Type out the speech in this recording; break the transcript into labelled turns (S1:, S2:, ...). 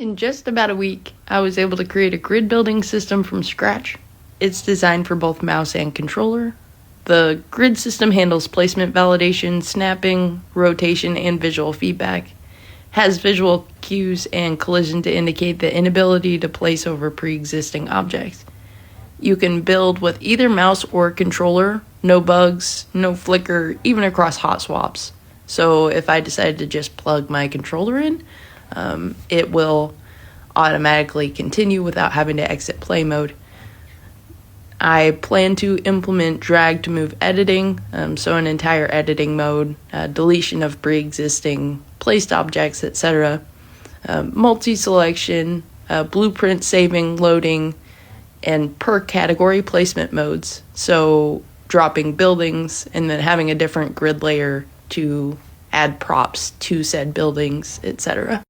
S1: In just about a week, I was able to create a grid building system from scratch. It's designed for both mouse and controller. The grid system handles placement validation, snapping, rotation, and visual feedback. Has visual cues and collision to indicate the inability to place over pre-existing objects. You can build with either mouse or controller, no bugs, no flicker, even across hot swaps. So if I decided to just plug my controller in, it will automatically continue without having to exit play mode. I plan to implement drag to move editing, so an entire editing mode, deletion of pre-existing placed objects, etc. Multi-selection, blueprint saving, loading, and per category placement modes. So dropping buildings and then having a different grid layer to add props to said buildings, etc.